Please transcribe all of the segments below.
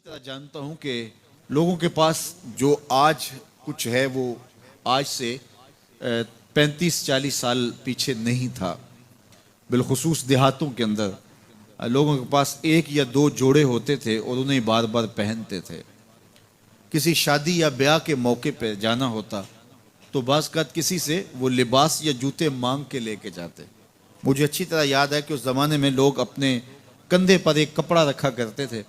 طرح جانتا ہوں کہ لوگوں کے پاس جو آج کچھ ہے وہ آج سے 35-40 سال پیچھے نہیں تھا. بالخصوص دیہاتوں کے اندر لوگوں کے پاس ایک یا دو جوڑے ہوتے تھے اور انہیں بار بار پہنتے تھے. کسی شادی یا بیاہ کے موقع پہ جانا ہوتا تو بعض اوقات کسی سے وہ لباس یا جوتے مانگ کے لے کے جاتے. مجھے اچھی طرح یاد ہے کہ اس زمانے میں لوگ اپنے کندھے پر ایک کپڑا رکھا کرتے تھے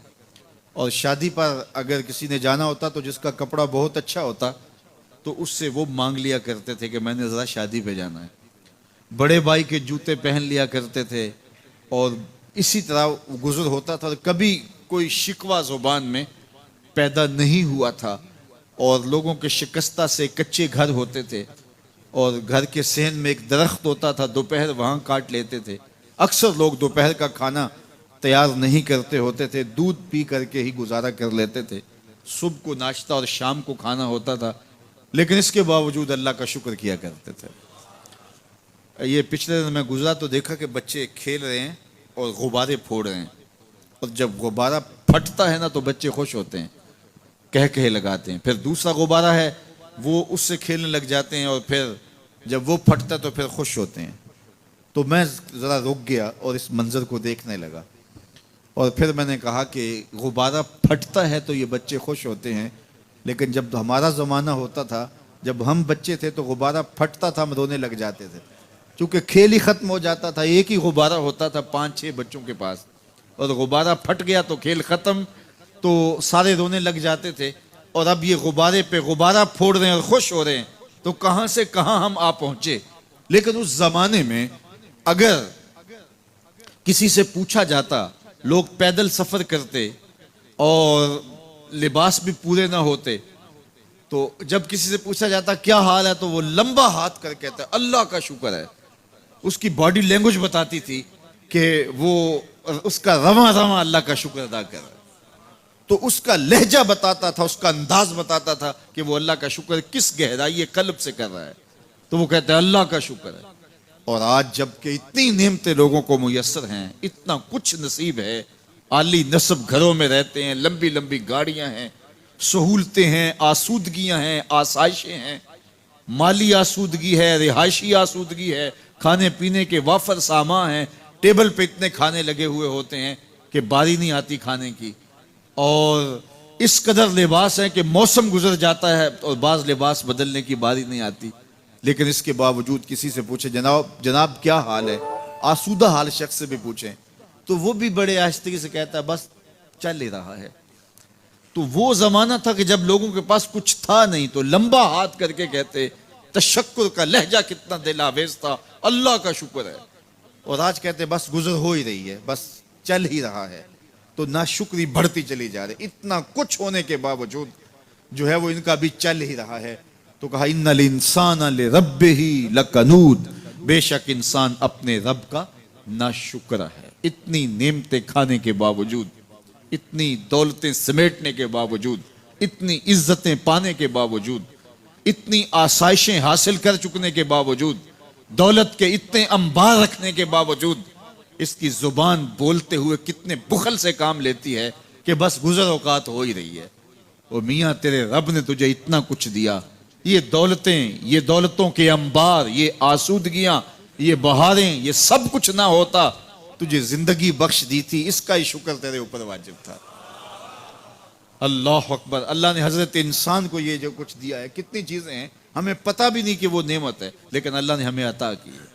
اور شادی پر اگر کسی نے جانا ہوتا تو جس کا کپڑا بہت اچھا ہوتا تو اس سے وہ مانگ لیا کرتے تھے کہ میں نے ذرا شادی پہ جانا ہے. بڑے بھائی کے جوتے پہن لیا کرتے تھے اور اسی طرح گزر ہوتا تھا. کبھی کوئی شکوہ زبان میں پیدا نہیں ہوا تھا اور لوگوں کے شکستہ سے کچے گھر ہوتے تھے اور گھر کے صحن میں ایک درخت ہوتا تھا, دوپہر وہاں کاٹ لیتے تھے. اکثر لوگ دوپہر کا کھانا تیار نہیں کرتے ہوتے تھے, دودھ پی کر کے ہی گزارا کر لیتے تھے. صبح کو ناشتہ اور شام کو کھانا ہوتا تھا, لیکن اس کے باوجود اللہ کا شکر کیا کرتے تھے. یہ پچھلے دن میں گزرا تو دیکھا کہ بچے کھیل رہے ہیں اور غبارے پھوڑ رہے ہیں, اور جب غبارہ پھٹتا ہے نا تو بچے خوش ہوتے ہیں, کہہ لگاتے ہیں. پھر دوسرا غبارہ ہے وہ اس سے کھیلنے لگ جاتے ہیں اور پھر جب وہ پھٹتا تو پھر خوش ہوتے ہیں. تو میں ذرا رک گیا اور اس منظر کو دیکھنے لگا اور پھر میں نے کہا کہ غبارہ پھٹتا ہے تو یہ بچے خوش ہوتے ہیں, لیکن جب ہمارا زمانہ ہوتا تھا, جب ہم بچے تھے تو غبارہ پھٹتا تھا, ہم رونے لگ جاتے تھے کیونکہ کھیل ہی ختم ہو جاتا تھا. ایک ہی غبارہ ہوتا تھا 5-6 بچوں کے پاس, اور غبارہ پھٹ گیا تو کھیل ختم, تو سارے رونے لگ جاتے تھے. اور اب یہ غبارے پہ غبارہ پھوڑ رہے ہیں اور خوش ہو رہے ہیں, تو کہاں سے کہاں ہم آ پہنچے. لیکن اس زمانے میں اگر کسی سے پوچھا جاتا, لوگ پیدل سفر کرتے اور لباس بھی پورے نہ ہوتے, تو جب کسی سے پوچھا جاتا کیا حال ہے تو وہ لمبا ہاتھ کر کہتا اللہ کا شکر ہے. اس کی باڈی لینگویج بتاتی تھی کہ وہ اس کا رواں رواں اللہ کا شکر ادا کر رہا ہے. تو اس کا لہجہ بتاتا تھا, اس کا انداز بتاتا تھا کہ وہ اللہ کا شکر کس گہرائی قلب سے کر رہا ہے. تو وہ کہتے ہیں اللہ کا شکر ہے. اور آج جب کہ اتنی نعمتیں لوگوں کو میسر ہیں, اتنا کچھ نصیب ہے, عالی نصب گھروں میں رہتے ہیں, لمبی لمبی گاڑیاں ہیں, سہولتیں ہیں, آسودگیاں ہیں, آسائشیں ہیں, مالی آسودگی ہے, رہائشی آسودگی ہے, کھانے پینے کے وافر سامان ہیں, ٹیبل پہ اتنے کھانے لگے ہوئے ہوتے ہیں کہ باری نہیں آتی کھانے کی, اور اس قدر لباس ہے کہ موسم گزر جاتا ہے اور بعض لباس بدلنے کی باری نہیں آتی. لیکن اس کے باوجود کسی سے پوچھے جناب کیا حال ہے, آسودہ حال شخص سے بھی پوچھیں تو وہ بھی بڑے آہستگی سے کہتا ہے بس چل ہی رہا ہے. تو وہ زمانہ تھا کہ جب لوگوں کے پاس کچھ تھا نہیں تو لمبا ہاتھ کر کے کہتے, تشکر کا لہجہ کتنا دل آویز تھا, اللہ کا شکر ہے. اور آج کہتے بس گزر ہو ہی رہی ہے, بس چل ہی رہا ہے. تو ناشکری بڑھتی چلی جا رہی, اتنا کچھ ہونے کے باوجود جو ہے وہ ان کا بھی چل ہی رہا ہے. تو کہا ان الانسان لربہ لکنود, بے شک انسان اپنے رب کا ناشکر ہے. اتنی نعمتیں کھانے کے باوجود, اتنی دولتیں سمیٹنے کے باوجود, اتنی عزتیں پانے کے باوجود, اتنی آسائشیں حاصل کر چکنے کے باوجود, دولت کے اتنے انبار رکھنے کے باوجود, اس کی زبان بولتے ہوئے کتنے بخل سے کام لیتی ہے کہ بس گزر اوقات ہو ہی رہی ہے. وہ میاں تیرے رب نے تجھے اتنا کچھ دیا, یہ دولتیں, یہ دولتوں کے انبار, یہ آسودگیاں, یہ بہاریں, یہ سب کچھ نہ ہوتا, تجھے زندگی بخش دی تھی, اس کا ہی شکر تیرے اوپر واجب تھا. اللہ اکبر. اللہ نے حضرت انسان کو یہ جو کچھ دیا ہے, کتنی چیزیں ہیں ہمیں پتہ بھی نہیں کہ وہ نعمت ہے, لیکن اللہ نے ہمیں عطا کی ہے.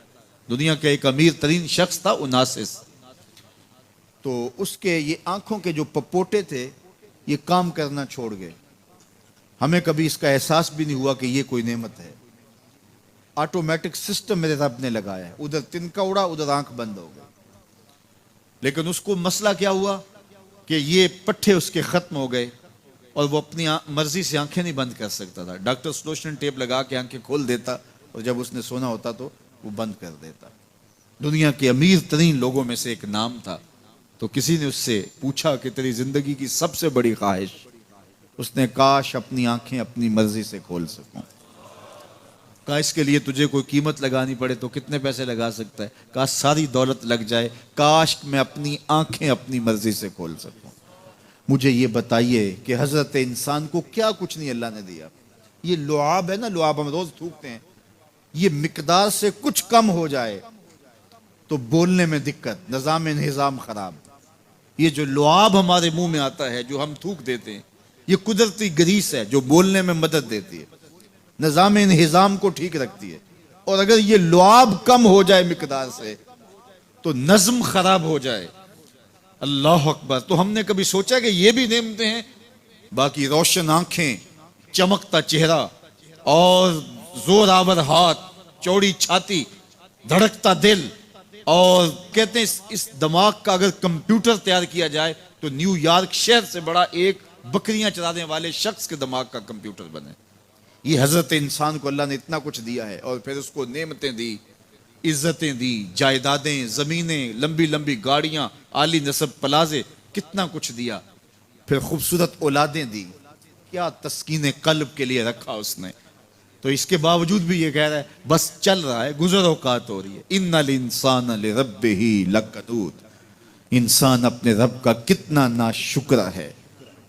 دنیا کا ایک امیر ترین شخص تھا اوناسس, تو اس کے یہ آنکھوں کے جو پپوٹے تھے یہ کام کرنا چھوڑ گئے. ہمیں کبھی اس کا احساس بھی نہیں ہوا کہ یہ کوئی نعمت ہے. آٹومیٹک سسٹم میرے رب نے لگایا ہے, ادھر تنکا اڑا ادھر آنکھ بند ہو گئی. لیکن اس کو مسئلہ کیا ہوا کہ یہ پٹھے اس کے ختم ہو گئے اور وہ اپنی مرضی سے آنکھیں نہیں بند کر سکتا تھا. ڈاکٹر سلوشن ٹیپ لگا کے آنکھیں کھول دیتا اور جب اس نے سونا ہوتا تو وہ بند کر دیتا. دنیا کے امیر ترین لوگوں میں سے ایک نام تھا. تو کسی نے اس سے پوچھا کہ تیری زندگی کی سب سے بڑی خواہش, اس نے کاش اپنی آنکھیں اپنی مرضی سے کھول سکوں. کہا اس کے لیے تجھے کوئی قیمت لگانی پڑے تو کتنے پیسے لگا سکتا ہے؟ کہا ساری دولت لگ جائے, کاش میں اپنی آنکھیں اپنی مرضی سے کھول سکوں. مجھے یہ بتائیے کہ حضرت انسان کو کیا کچھ نہیں اللہ نے دیا. یہ لعاب ہے نا، لعاب ہم روز تھوکتے ہیں، یہ مقدار سے کچھ کم ہو جائے تو بولنے میں دقت، نظام انہضام خراب. یہ جو لعاب ہمارے منہ میں آتا ہے، جو ہم تھوک دیتے ہیں، یہ قدرتی گریس ہے جو بولنے میں مدد دیتی ہے، نظام انہضام کو ٹھیک رکھتی ہے. اور اگر یہ لعاب کم ہو جائے مقدار سے تو نظم خراب ہو جائے. اللہ اکبر. تو ہم نے کبھی سوچا کہ یہ بھی نعمتیں ہیں؟ باقی روشن آنکھیں، چمکتا چہرہ اور زور آور ہاتھ، چوڑی چھاتی، دھڑکتا دل، اور کہتے ہیں اس دماغ کا اگر کمپیوٹر تیار کیا جائے تو نیو یارک شہر سے بڑا ایک بکریاں چرانے والے شخص کے دماغ کا کمپیوٹر بنے. یہ حضرت انسان کو اللہ نے اتنا کچھ دیا ہے، اور پھر اس کو نعمتیں دی، عزتیں دی، جائیدادیں، زمینیں، لمبی لمبی گاڑیاں، عالی نسب پلازے، کتنا کچھ دیا. پھر خوبصورت اولادیں دی، کیا تسکین قلب کے لیے رکھا اس نے. تو اس کے باوجود بھی یہ کہہ رہا ہے بس چل رہا ہے، گزر اوقات ہو رہی ہے. ان الانسان لربہ لکنود. انسان اپنے رب کا کتنا ناشکرا ہے،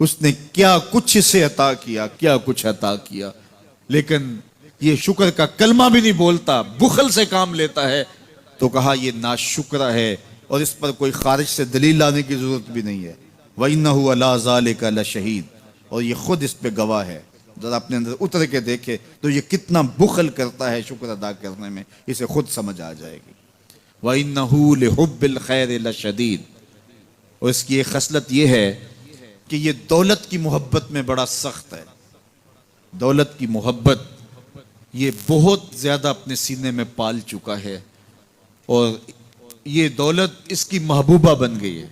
اس نے کیا کچھ اسے عطا کیا، کیا کچھ عطا کیا، لیکن یہ شکر کا کلمہ بھی نہیں بولتا، بخل سے کام لیتا ہے. تو کہا یہ ناشکرا ہے، اور اس پر کوئی خارج سے دلیل لانے کی ضرورت بھی نہیں ہے. وَإِنَّهُ عَلَىٰ ذَلِكَ لَشَهِيدٌ. اور یہ خود اس پہ گواہ ہے. ذرا اپنے اندر اتر کے دیکھے تو یہ کتنا بخل کرتا ہے شکر ادا کرنے میں، اسے خود سمجھ آ جائے گی. وَإِنَّهُ لِحُبِّ الْخَيْرِ لَشَدِيدٌ. اور اس کی ایک خصلت یہ ہے کہ یہ دولت کی محبت میں بڑا سخت ہے. دولت کی محبت یہ بہت زیادہ اپنے سینے میں پال چکا ہے، اور یہ دولت اس کی محبوبہ بن گئی ہے.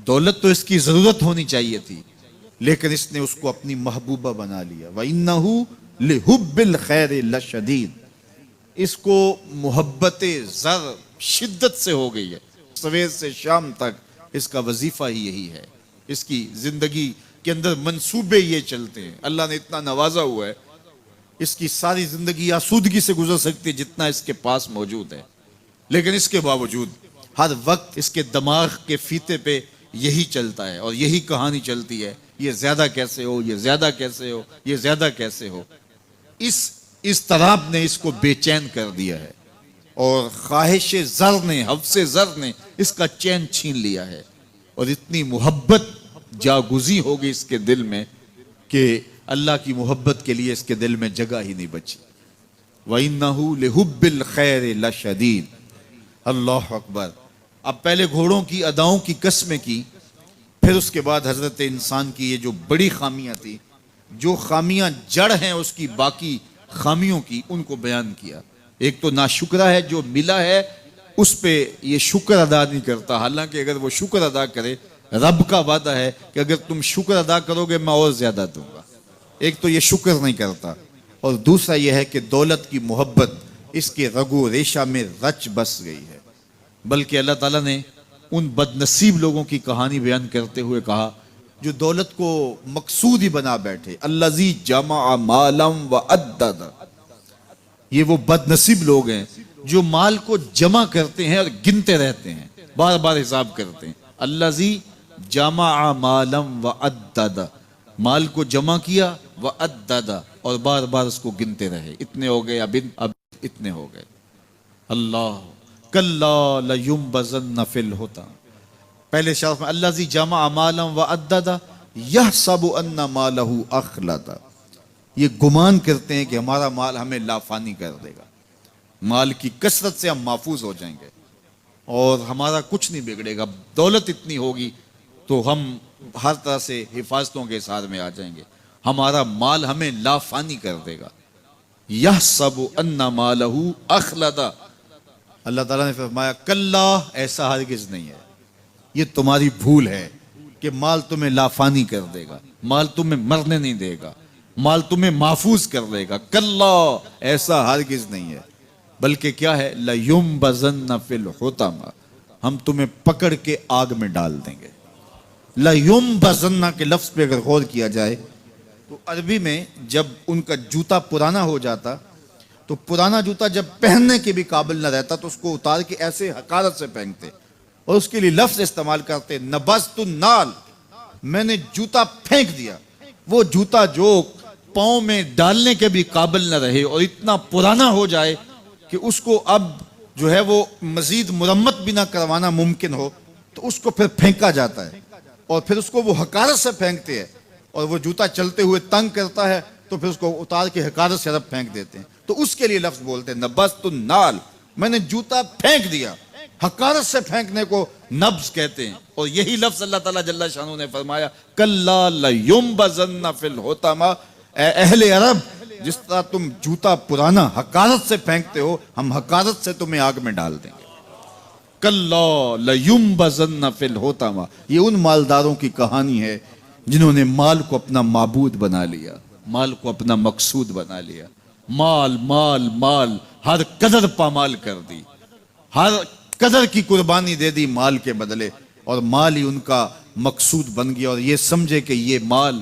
دولت تو اس کی ضرورت ہونی چاہیے تھی، لیکن اس نے اس کو اپنی محبوبہ بنا لیا. وَإِنَّهُ لِحُبِّ الْخَيْرِ لَشَدِيدٌ. اس کو محبت زر شدت سے ہو گئی ہے. سویر سے شام تک اس کا وظیفہ ہی یہی ہے. اس کی زندگی کے اندر منصوبے یہ چلتے ہیں. اللہ نے اتنا نوازا ہوا ہے، اس کی ساری زندگی آسودگی سے گزر سکتی ہے جتنا اس کے پاس موجود ہے، لیکن اس کے باوجود ہر وقت اس کے دماغ کے فیتے پہ یہی چلتا ہے، اور یہی کہانی چلتی ہے، یہ زیادہ کیسے ہو، یہ زیادہ کیسے ہو، یہ زیادہ کیسے ہو. اس اضطراب نے اس کو بے چین کر دیا ہے، اور خواہش زر نے، حوث زر نے اس کا چین چھین لیا ہے. اور اتنی محبت جاگزی ہوگی اس کے دل میں کہ اللہ کی محبت کے لیے اس کے دل میں جگہ ہی نہیں بچی. وَإِنَّهُ لِحُبِّ الْخَيْرِ لَشَدِيدٌ. اللہ اکبر. اب پہلے گھوڑوں کی اداؤں کی قسمیں کی، پھر اس کے بعد حضرت انسان کی یہ جو بڑی خامیاں تھی، جو خامیاں جڑ ہیں اس کی باقی خامیوں کی، ان کو بیان کیا. ایک تو ناشکرا ہے، جو ملا ہے اس پہ یہ شکر ادا نہیں کرتا، حالانکہ اگر وہ شکر ادا کرے، رب کا وعدہ ہے کہ اگر تم شکر ادا کرو گے میں اور زیادہ دوں گا. ایک تو یہ شکر نہیں کرتا، اور دوسرا یہ ہے کہ دولت کی محبت اس کے رگو ریشہ میں رچ بس گئی ہے. بلکہ اللہ تعالیٰ نے ان بد نصیب لوگوں کی کہانی بیان کرتے ہوئے کہا جو دولت کو مقصود ہی بنا بیٹھے. الذی جمع مالا وعدد. یہ وہ بد نصیب لوگ ہیں جو مال کو جمع کرتے ہیں اور گنتے رہتے ہیں، بار بار حساب کرتے ہیں. الذی جمع مالا وعدد. مال کو جمع کیا، وعدد، اور بار بار اس کو گنتے رہے. اتنے ہو گئے، اب اتنے ہو گئے. اللہ کلا لینبذن فی الحطام. پہلے شرف میں الذی جمع مالا وعدد یحسب ان مالہ اخلد. یہ گمان کرتے ہیں کہ ہمارا مال ہمیں لافانی کر دے گا، مال کی کثرت سے ہم محفوظ ہو جائیں گے اور ہمارا کچھ نہیں بگڑے گا. دولت اتنی ہوگی تو ہم ہر طرح سے حفاظتوں کے ساتھ میں آ جائیں گے، ہمارا مال ہمیں لافانی کر دے گا. یحسب ان مالہ اخلد. اللہ تعالیٰ نے فرمایا کلا، ایسا ہرگز نہیں ہے. یہ تمہاری بھول ہے کہ مال تمہیں لافانی کر دے گا، مال تمہیں مرنے نہیں دے گا، مال تمہیں محفوظ کر دے گا. کلا، ایسا ہرگز نہیں ہے. بلکہ کیا ہے؟ لَيُنبَذَنَّ فِي الْحُطَمَةِ. ہم تمہیں پکڑ کے آگ میں ڈال دیں گے. لَيُنبَذَنَّ کے لفظ پہ اگر غور کیا جائے تو عربی میں جب ان کا جوتا پرانا ہو جاتا تو پرانا جوتا جب پہننے کے بھی قابل نہ رہتا تو اس کو اتار کے ایسے حقارت سے پہنتے، اور اس کے لیے لفظ استعمال کرتے نبذت النال. میں نے جوتا پھینک دیا، وہ جوتا جو پاؤں میں ڈالنے کے بھی قابل نہ رہے اور اتنا پرانا ہو جائے کہ اس کو اب جو ہے وہ مزید مرمت بھی نہ کروانا ممکن ہو، تو اس کو پھر پھینکا جاتا ہے، اور پھر اس کو وہ حقارت سے پھینکتے ہیں، اور وہ جوتا چلتے ہوئے تنگ کرتا ہے تو پھر اس کو اتار کے حقارت سے رب پھینک دیتے ہیں. تو اس کے لیے لفظ بولتے ہیں نبست النال، میں نے جوتا پھینک دیا. حقارت سے پھینکنے کو نبز کہتے ہیں، اور یہی لفظ اللہ تعالیٰ جل شانہ نے فرمایا کلا لیمبذن فی الحطمہ، اے اہل عرب جس طرح تم جوتا پرانا حقارت سے پھینکتے ہو، ہم حقارت سے تمہیں آگ میں ڈال دیں گے. کلا لیمبذن فی الحطمہ، یہ ان مالداروں کی کہانی ہے جنہوں نے مال کو اپنا معبود بنا لیا، مال کو اپنا مقصود بنا لیا. مال مال مال، ہر قدر پامال کر دی، ہر قدر کی قربانی دے دی مال کے بدلے، اور مال ہی ان کا مقصود بن گیا، اور یہ سمجھے کہ یہ مال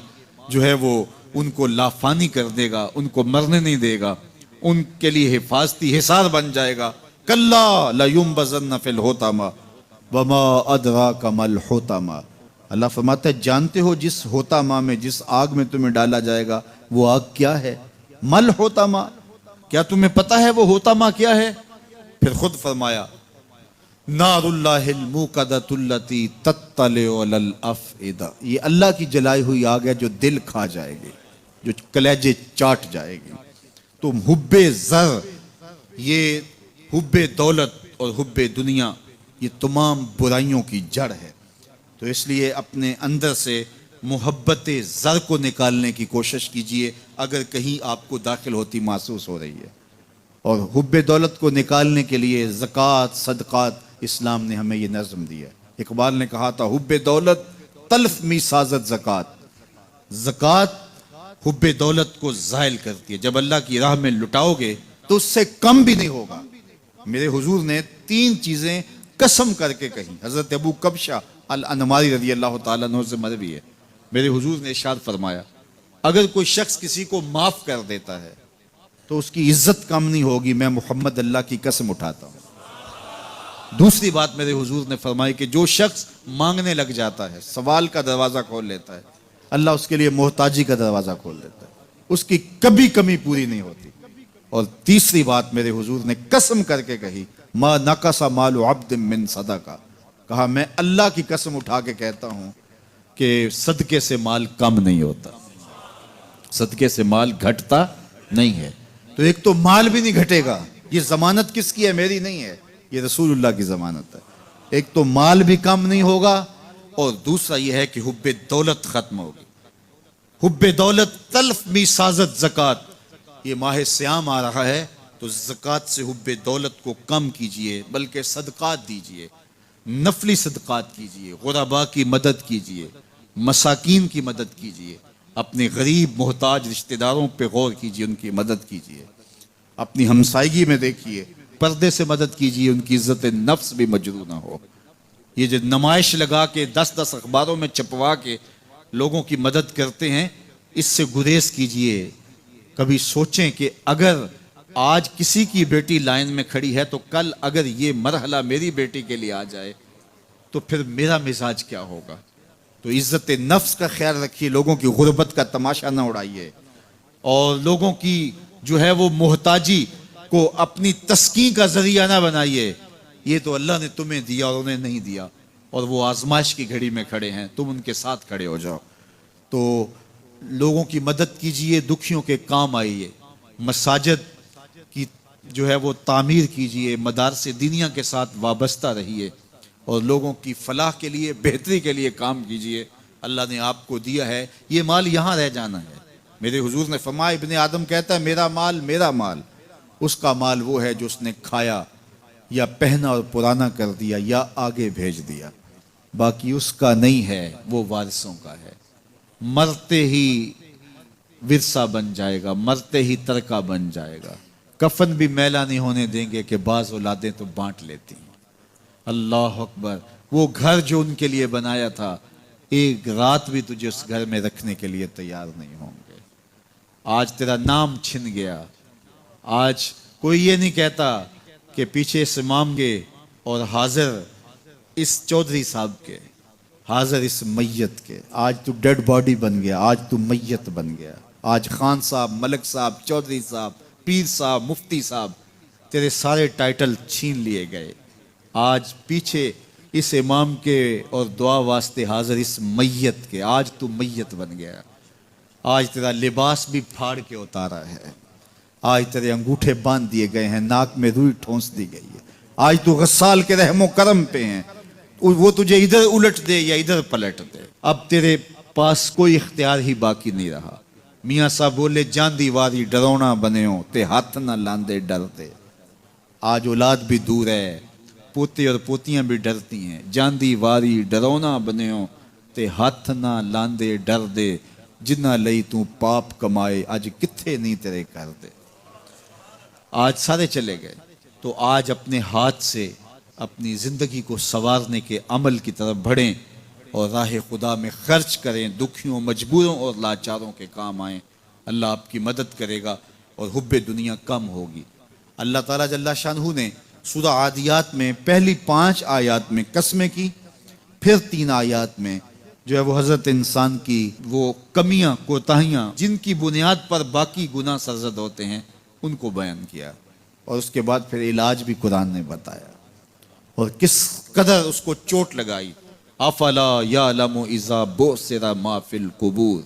جو ہے وہ ان کو لافانی کر دے گا، ان کو مرنے نہیں دے گا، ان کے لیے حفاظتی حصار بن جائے گا. کلا لیمبذن فی الحطمہ وما ادراک ما الحطمہ. اللہ فرماتا ہے جانتے ہو جس حطمہ میں، جس آگ میں تمہیں ڈالا جائے گا وہ آگ کیا ہے؟ مل حطمہ، کیا تمہیں پتا ہے وہ حطمہ کیا ہے؟ پھر خود فرمایا نار اللہ الموقدۃ التی تطلع علی الافئدہ، یہ اللہ کی جلائی ہوئی آگ ہے جو دل کھا جائے گی، جو کلیجے چاٹ جائے گی. تم حب زر، یہ حب دولت اور حب دنیا، یہ تمام برائیوں کی جڑ ہے. تو اس لیے اپنے اندر سے محبت زر کو نکالنے کی کوشش کیجئے اگر کہیں آپ کو داخل ہوتی محسوس ہو رہی ہے. اور حب دولت کو نکالنے کے لیے زکوٰۃ، صدقات، اسلام نے ہمیں یہ نظم دیا. اقبال نے کہا تھا حب دولت تلف می سازت زکوٰۃ، زکوٰۃ حب دولت کو زائل کرتی ہے. جب اللہ کی راہ میں لٹاؤ گے تو اس سے کم بھی نہیں ہوگا. میرے حضور نے 3 چیزیں قسم کر کے کہیں. حضرت ابو کبشہ الانماری رضی اللہ تعالیٰ عنہ سے مروی ہے، میرے حضور نے ارشاد فرمایا اگر کوئی شخص کسی کو معاف کر دیتا ہے تو اس کی عزت کم نہیں ہوگی، میں محمد اللہ کی قسم اٹھاتا ہوں. دوسری بات میرے حضور نے فرمائی کہ جو شخص مانگنے لگ جاتا ہے، سوال کا دروازہ کھول لیتا ہے، اللہ اس کے لیے محتاجی کا دروازہ کھول دیتا ہے، اس کی کبھی کمی پوری نہیں ہوتی. اور تیسری بات میرے حضور نے قسم کر کے کہی ما نقص مال عبد من صدقہ، کہا میں اللہ کی قسم اٹھا کے کہتا ہوں کہ صدقے سے مال کم نہیں ہوتا، صدقے سے مال گھٹتا نہیں ہے. تو ایک تو مال بھی نہیں گھٹے گا، یہ ضمانت کس کی ہے؟ میری نہیں ہے، یہ رسول اللہ کی ضمانت ہے. ایک تو مال بھی کم نہیں ہوگا، اور دوسرا یہ ہے کہ حب دولت ختم ہوگی. حب دولت تلف می سازت زکوٰۃ. یہ ماہ سیام آ رہا ہے تو زکوٰۃ سے حب دولت کو کم کیجئے، بلکہ صدقات دیجئے، نفلی صدقات کیجئے، غرباء کی مدد کیجئے، مساکین کی مدد کیجئے، اپنے غریب محتاج رشتہ داروں پہ غور کیجئے، ان کی مدد کیجئے. اپنی ہمسائیگی میں دیکھیے، پردے سے مدد کیجئے، ان کی عزت نفس بھی مجروح نہ ہو. یہ جو نمائش لگا کے 10 اخباروں میں چھپوا کے لوگوں کی مدد کرتے ہیں، اس سے گریز کیجئے. کبھی سوچیں کہ اگر آج کسی کی بیٹی لائن میں کھڑی ہے تو کل اگر یہ مرحلہ میری بیٹی کے لیے آ جائے تو پھر میرا مزاج کیا ہوگا. تو عزت نفس کا خیال رکھیے، لوگوں کی غربت کا تماشا نہ اڑائیے، اور لوگوں کی جو ہے وہ محتاجی کو اپنی تسکین کا ذریعہ نہ بنائیے. یہ تو اللہ نے تمہیں دیا اور انہیں نہیں دیا، اور وہ آزمائش کی گھڑی میں کھڑے ہیں، تم ان کے ساتھ کھڑے ہو جاؤ. تو لوگوں کی مدد کیجئے، دکھیوں کے کام آئیے، مساجد کی جو ہے وہ تعمیر کیجئے، مدارس دینیا کے ساتھ وابستہ رہیے، اور لوگوں کی فلاح کے لیے، بہتری کے لیے کام کیجئے. اللہ نے آپ کو دیا ہے، یہ مال یہاں رہ جانا ہے. میرے حضور نے فرمایا ابن آدم کہتا ہے میرا مال، اس کا مال وہ ہے جو اس نے کھایا یا پہنا اور پرانا کر دیا یا آگے بھیج دیا، باقی اس کا نہیں ہے، وہ وارثوں کا ہے. مرتے ہی ورثہ بن جائے گا، مرتے ہی ترکہ بن جائے گا. کفن بھی میلا نہیں ہونے دیں گے کہ بعض اولادیں تو بانٹ لیتی ہیں. اللہ اکبر. وہ گھر جو ان کے لیے بنایا تھا، ایک رات بھی تجھے اس گھر میں رکھنے کے لیے تیار نہیں ہوں گے. آج تیرا نام چھن گیا. آج کوئی یہ نہیں کہتا کہ پیچھے سے امام گے اور حاضر اس چودھری صاحب کے. حاضر اس میت کے. آج تو ڈیڈ باڈی بن گیا, آج تو میت بن گیا. آج خان صاحب, ملک صاحب, چودھری صاحب, پیر صاحب, مفتی صاحب, تیرے سارے ٹائٹل چھین لیے گئے. آج پیچھے اس امام کے اور دعا واسطے حاضر اس میت کے. آج تو میت بن گیا. آج تیرا لباس بھی پھاڑ کے اتارا ہے. آج تیرے انگوٹھے باندھ دیے گئے ہیں, ناک میں روئی ٹھونس دی گئی ہے. آج تو غسال کے رحم و کرم پہ ہیں, وہ تجھے ادھر الٹ دے یا ادھر پلٹ دے. اب تیرے پاس کوئی اختیار ہی باقی نہیں رہا. میاں صاحب بولے جاندی واری ڈرونا بنے ہو تے ہاتھ نہ لاندے ڈرتے. آج اولاد بھی دور ہے, پوتے اور پوتیاں بھی ڈرتی ہیں. جاندی واری ڈرونا بنے ہو تے ہاتھ نہ لاندے ڈر دے. جنہ لئی تو پاپ کمائے اج کتھے نہیں تیرے کر دے. آج سارے چلے گئے, تو آج اپنے ہاتھ سے اپنی زندگی کو سنوارنے کے عمل کی طرف بڑھیں اور راہ خدا میں خرچ کریں. دکھیوں, مجبوروں اور لاچاروں کے کام آئیں. اللہ آپ کی مدد کرے گا اور حب دنیا کم ہوگی. اللہ تعالیٰ جل شانہ نے سورہ عادیات میں پہلی 5 آیات میں قسمیں کی, پھر 3 آیات میں جو ہے وہ حضرت انسان کی وہ کمیاں, کوتاہیاں جن کی بنیاد پر باقی گناہ سرزد ہوتے ہیں ان کو بیان کیا. اور اس کے بعد پھر علاج بھی قرآن نے بتایا, اور کس قدر اس کو چوٹ لگائی. افلا یعلم اذا بعثر ما فی القبور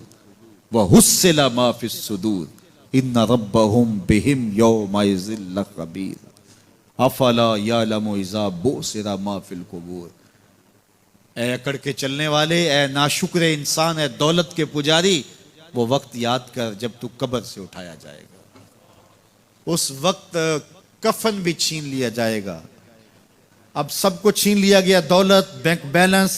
وحصل ما فی الصدور ان ربهم بهم یومئذ لخبیر. افلا یعلم اذا بعثر ما فی القبور. اے اکڑ کے چلنے والے, اے ناشکر انسان, اے دولت کے پجاری, وہ وقت یاد کر جب تو قبر سے اٹھایا جائے گا. اس وقت کفن بھی چھین لیا جائے گا. اب سب کو چھین لیا گیا, دولت, بینک بیلنس,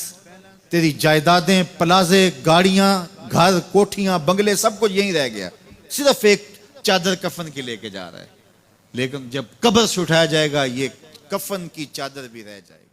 تیری جائیدادیں, پلازے, گاڑیاں, گھر, کوٹھیاں, بنگلے, سب کچھ یہیں رہ گیا. صرف ایک چادر کفن کی لے کے جا رہا ہے. لیکن جب قبر سے اٹھایا جائے گا یہ کفن کی چادر بھی رہ جائے گی.